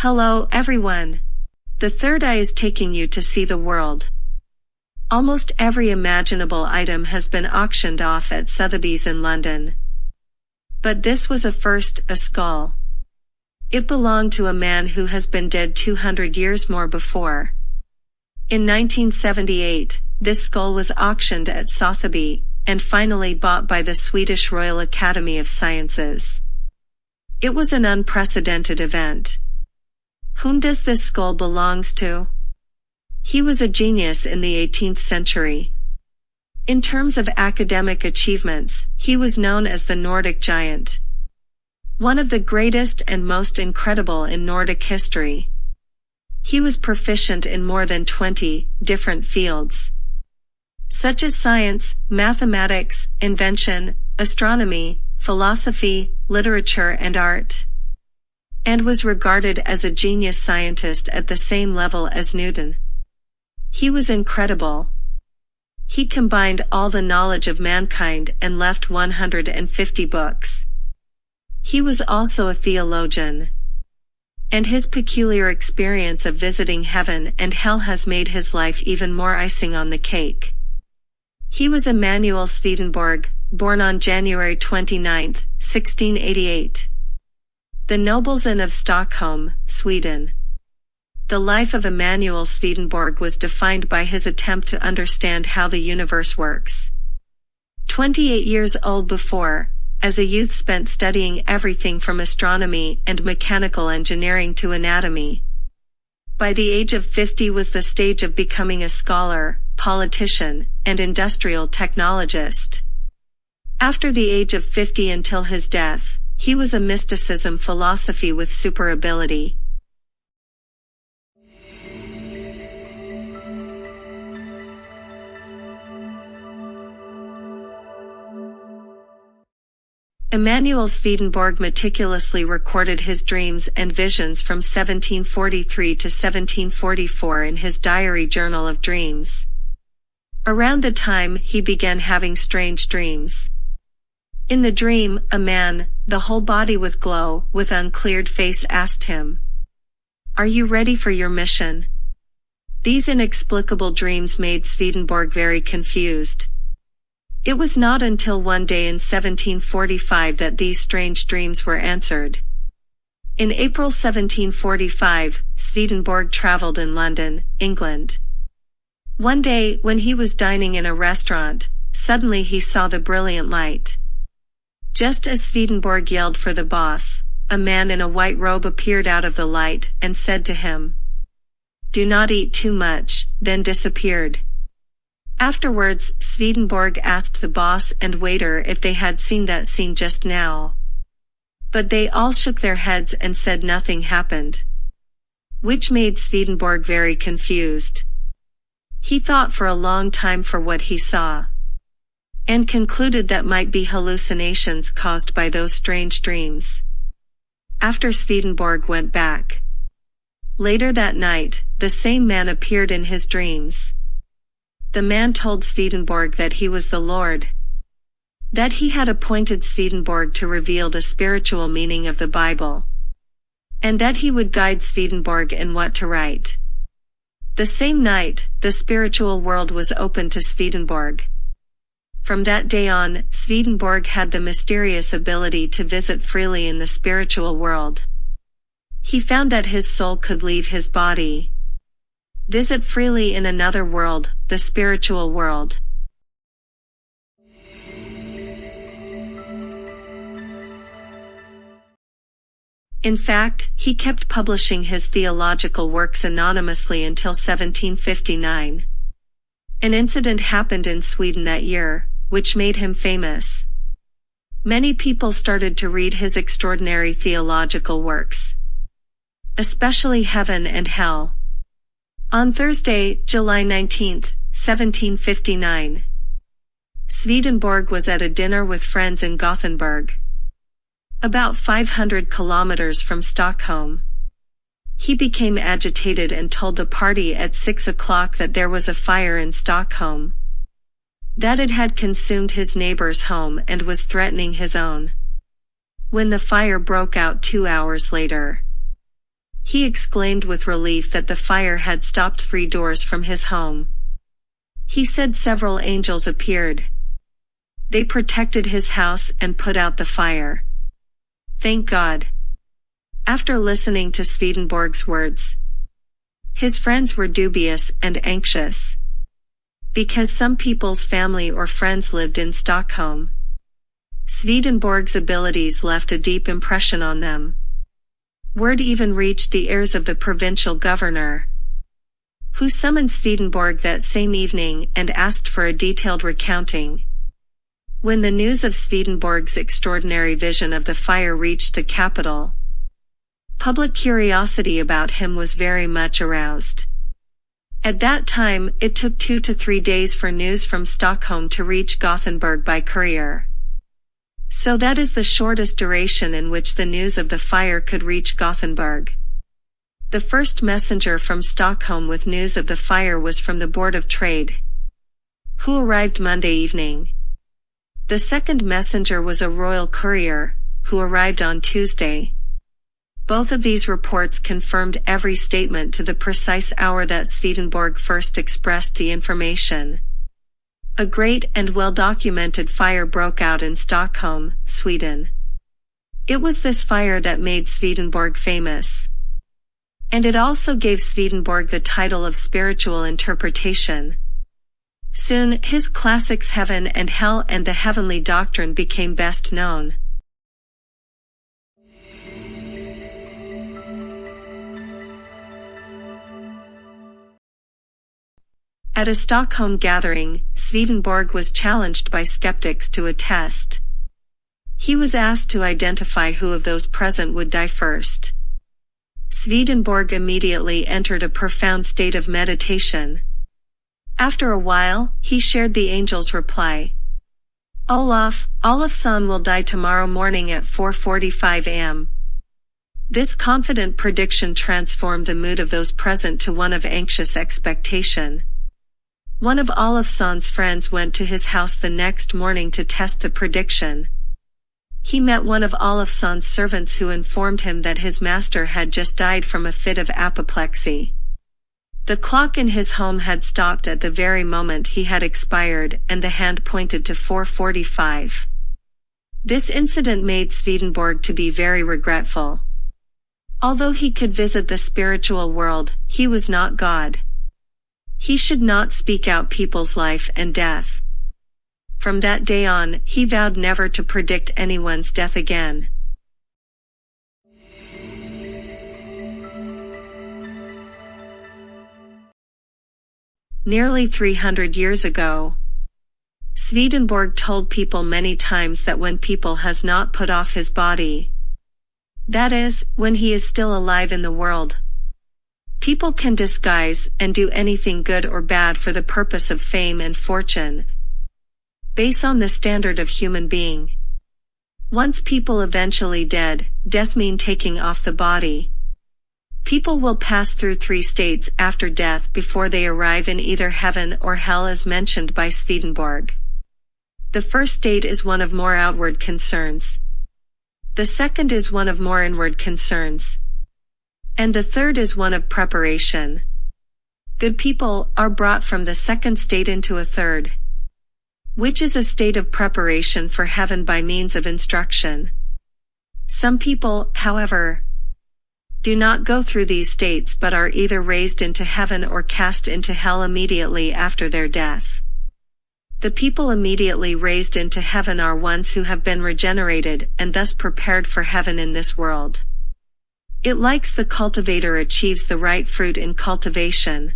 Hello, everyone. The third eye is taking you to see the world. Almost every imaginable item has been auctioned off at Sotheby's in London. But this was a first, a skull. It belonged to a man who has been dead 200 years more before. In 1978, this skull was auctioned at Sotheby, and finally bought by the Swedish Royal Academy of Sciences. It was an unprecedented event. Whom does this skull belongs to? He was a genius in the 18th century. In terms of academic achievements, he was known as the Nordic giant. One of the greatest and most incredible in Nordic history. He was proficient in more than 20 different fields, such as science, mathematics, invention, astronomy, philosophy, literature and art, and was regarded as a genius scientist at the same level as Newton. He was incredible. He combined all the knowledge of mankind and left 150 books. He was also a theologian. And his peculiar experience of visiting heaven and hell has made his life even more icing on the cake. He was Emanuel Swedenborg, born on January 29, 1688. The nobleson of Stockholm, Sweden. The life of Emanuel Swedenborg was defined by his attempt to understand how the universe works. 28 years old before, as a youth spent studying everything from astronomy and mechanical engineering to anatomy. By the age of 50 was the stage of becoming a scholar, politician, and industrial technologist. After the age of 50 until his death, he was a mysticism philosophy with super ability. Emanuel Swedenborg meticulously recorded his dreams and visions from 1743 to 1744 in his diary Journal of Dreams. Around the time he began having strange dreams. In the dream, a man, the whole body with glow, with uncleared face asked him, "Are you ready for your mission?" These inexplicable dreams made Swedenborg very confused. It was not until one day in 1745 that these strange dreams were answered. In April 1745, Swedenborg traveled in London, England. One day, when he was dining in a restaurant, suddenly he saw the brilliant light. Just as Swedenborg yelled for the boss, a man in a white robe appeared out of the light and said to him, "Do not eat too much," then disappeared. Afterwards, Swedenborg asked the boss and waiter if they had seen that scene just now. But they all shook their heads and said nothing happened. Which made Swedenborg very confused. He thought for a long time for what he saw, and concluded that might be hallucinations caused by those strange dreams. After Swedenborg went back. Later that night, the same man appeared in his dreams. The man told Swedenborg that he was the Lord. That he had appointed Swedenborg to reveal the spiritual meaning of the Bible. And that he would guide Swedenborg in what to write. The same night, the spiritual world was open to Swedenborg. From that day on, Swedenborg had the mysterious ability to visit freely in the spiritual world. He found that his soul could leave his body. Visit freely in another world, the spiritual world. In fact, he kept publishing his theological works anonymously until 1759. An incident happened in Sweden that year, which made him famous. Many people started to read his extraordinary theological works, especially Heaven and Hell. On Thursday, July 19, 1759, Swedenborg was at a dinner with friends in Gothenburg, about 500 kilometers from Stockholm. He became agitated and told the party at 6 o'clock that there was a fire in Stockholm, that it had consumed his neighbor's home and was threatening his own. When the fire broke out 2 hours later, He exclaimed with relief that the fire had stopped 3 doors from his home. He said several angels appeared. They protected his house and put out the fire. Thank God. After listening to Swedenborg's words, his friends were dubious and anxious. Because some people's family or friends lived in Stockholm, Swedenborg's abilities left a deep impression on them. Word even reached the ears of the provincial governor, who summoned Swedenborg that same evening and asked for a detailed recounting. When the news of Swedenborg's extraordinary vision of the fire reached the capital, public curiosity about him was very much aroused. At that time, it took 2 to 3 days for news from Stockholm to reach Gothenburg by courier. So that is the shortest duration in which the news of the fire could reach Gothenburg. The first messenger from Stockholm with news of the fire was from the Board of Trade, who arrived Monday evening. The second messenger was a royal courier, who arrived on Tuesday. Both of these reports confirmed every statement to the precise hour that Swedenborg first expressed the information. A great and well-documented fire broke out in Stockholm, Sweden. It was this fire that made Swedenborg famous. And it also gave Swedenborg the title of spiritual interpretation. Soon, his classics Heaven and Hell and the Heavenly Doctrine became best known. At a Stockholm gathering, Swedenborg was challenged by skeptics to a test. He was asked to identify who of those present would die first. Swedenborg immediately entered a profound state of meditation. After a while, he shared the angel's reply. Olofsson will die tomorrow morning at 4:45 a.m. This confident prediction transformed the mood of those present to one of anxious expectation. One of Olofsson's friends went to his house the next morning to test the prediction. He met one of Olofsson's servants who informed him that his master had just died from a fit of apoplexy. The clock in his home had stopped at the very moment he had expired, and the hand pointed to 4:45. This incident made Swedenborg to be very regretful. Although he could visit the spiritual world, he was not God. He should not speak out people's life and death. From that day on, he vowed never to predict anyone's death again. Nearly 300 years ago, Swedenborg told people many times that when people has not put off his body, that is, when he is still alive in the world, people can disguise and do anything good or bad for the purpose of fame and fortune, based on the standard of human being. Once people eventually dead, death mean taking off the body. People will pass through 3 states after death before they arrive in either heaven or hell as mentioned by Swedenborg. The first state is one of more outward concerns. The second is one of more inward concerns. And the third is one of preparation. Good people are brought from the second state into a third, which is a state of preparation for heaven by means of instruction. Some people, however, do not go through these states but are either raised into heaven or cast into hell immediately after their death. The people immediately raised into heaven are ones who have been regenerated and thus prepared for heaven in this world. It likes the cultivator achieves the right fruit in cultivation.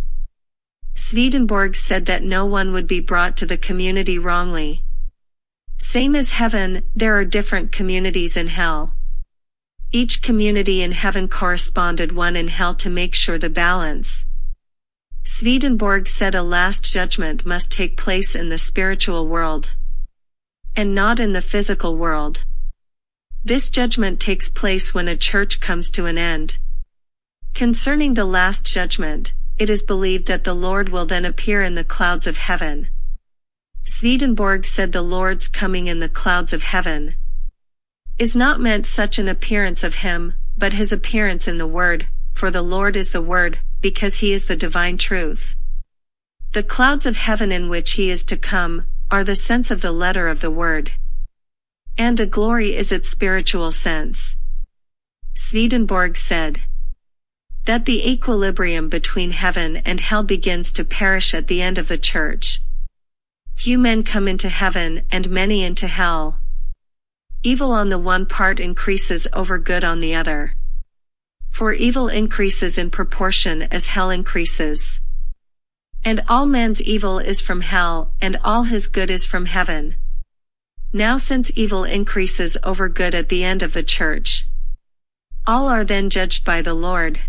Swedenborg said that no one would be brought to the community wrongly. Same as heaven, there are different communities in hell. Each community in heaven corresponded one in hell to make sure the balance. Swedenborg said a last judgment must take place in the spiritual world, and not in the physical world. This judgment takes place when a church comes to an end. Concerning the last judgment, it is believed that the Lord will then appear in the clouds of heaven. Swedenborg said the Lord's coming in the clouds of heaven is not meant such an appearance of him, but his appearance in the Word, for the Lord is the Word, because he is the divine truth. The clouds of heaven in which he is to come are the sense of the letter of the Word. And the glory is its spiritual sense. Swedenborg said that the equilibrium between heaven and hell begins to perish at the end of the church. Few men come into heaven and many into hell. Evil on the one part increases over good on the other. For evil increases in proportion as hell increases. And all man's evil is from hell, and all his good is from heaven. Now since evil increases over good at the end of the church, all are then judged by the Lord.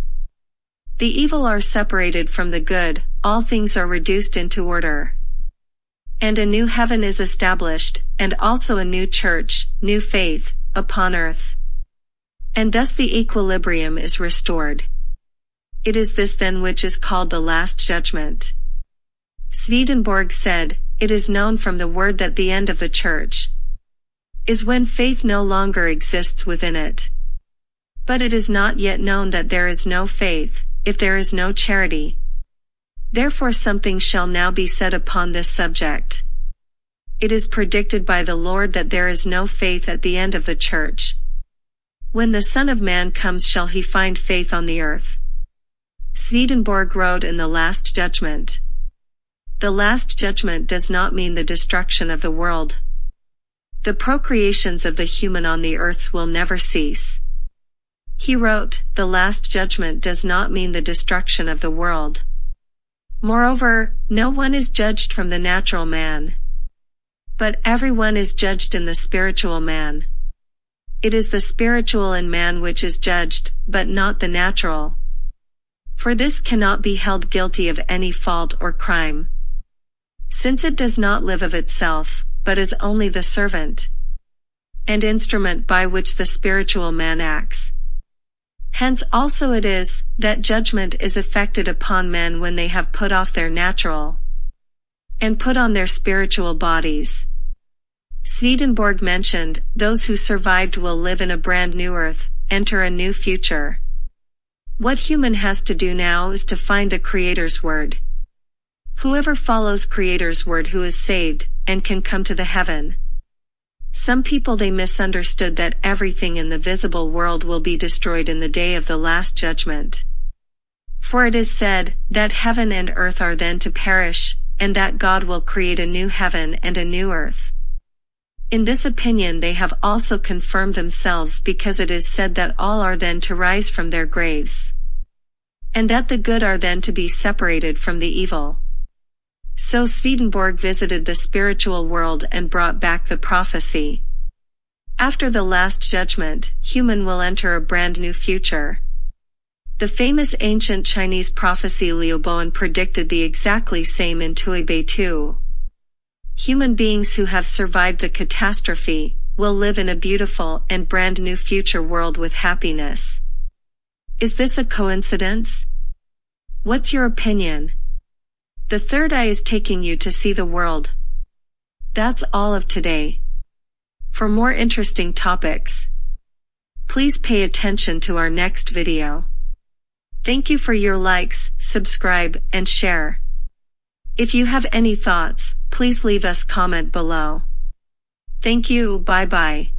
The evil are separated from the good, all things are reduced into order. And a new heaven is established, and also a new church, new faith, upon earth. And thus the equilibrium is restored. It is this then which is called the last judgment. Swedenborg said, it is known from the word that the end of the church is when faith no longer exists within it. But it is not yet known that there is no faith, if there is no charity. Therefore something shall now be said upon this subject. It is predicted by the Lord that there is no faith at the end of the church. When the Son of Man comes shall he find faith on the earth. Swedenborg wrote in the Last Judgment. The Last Judgment does not mean the destruction of the world. The procreations of the human on the earths will never cease. He wrote, the Last Judgment does not mean the destruction of the world. Moreover, no one is judged from the natural man. But everyone is judged in the spiritual man. It is the spiritual in man which is judged, but not the natural. For this cannot be held guilty of any fault or crime, since it does not live of itself, but is only the servant and instrument by which the spiritual man acts. Hence also it is, that judgment is effected upon men when they have put off their natural, and put on their spiritual bodies. Swedenborg mentioned, those who survived will live in a brand new earth, enter a new future. What human has to do now is to find the Creator's word. Whoever follows Creator's word who is saved, and can come to the heaven. Some people they misunderstood that everything in the visible world will be destroyed in the day of the last judgment. For it is said, that heaven and earth are then to perish, and that God will create a new heaven and a new earth. In this opinion they have also confirmed themselves because it is said that all are then to rise from their graves. And that the good are then to be separated from the evil. So Swedenborg visited the spiritual world and brought back the prophecy. After the last judgment, human will enter a brand new future. The famous ancient Chinese prophecy Liu Bowen predicted the exactly same in Tuibei 2. Human beings who have survived the catastrophe will live in a beautiful and brand new future world with happiness. Is this a coincidence? What's your opinion? The third eye is taking you to see the world. That's all of today. For more interesting topics, please pay attention to our next video. Thank you for your likes, subscribe, and share. If you have any thoughts, please leave us comment below. Thank you, bye bye.